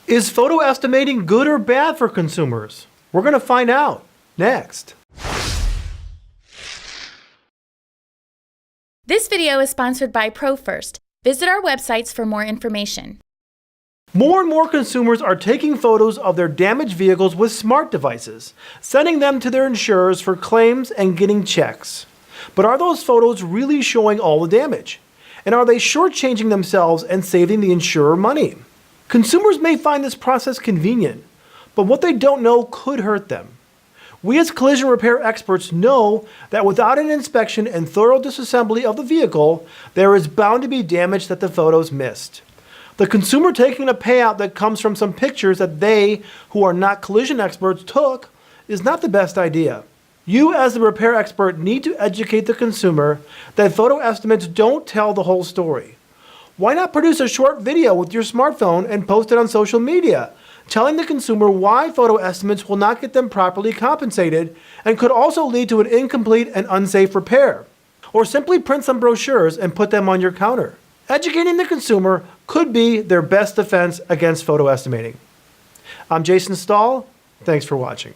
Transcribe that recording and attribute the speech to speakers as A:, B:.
A: Is photo estimating good or bad for consumers? We're going to find out next.
B: This video is sponsored by ProFirst. Visit our websites for more information.
A: More and more consumers are taking photos of their damaged vehicles with smart devices, sending them to their insurers for claims and getting checks. But are those photos really showing all the damage? And are they shortchanging themselves and saving the insurer money? Consumers may find this process convenient, but what they don't know could hurt them. We as collision repair experts know that without an inspection and thorough disassembly of the vehicle, there is bound to be damage that the photos missed. The consumer taking a payout that comes from some pictures that they, who are not collision experts, took is not the best idea. You as the repair expert need to educate the consumer that photo estimates don't tell the whole story. Why not produce a short video with your smartphone and post it on social media, telling the consumer why photo estimates will not get them properly compensated and could also lead to an incomplete and unsafe repair? Or simply print some brochures and put them on your counter. Educating the consumer could be their best defense against photo estimating. I'm Jason Stahl. Thanks for watching.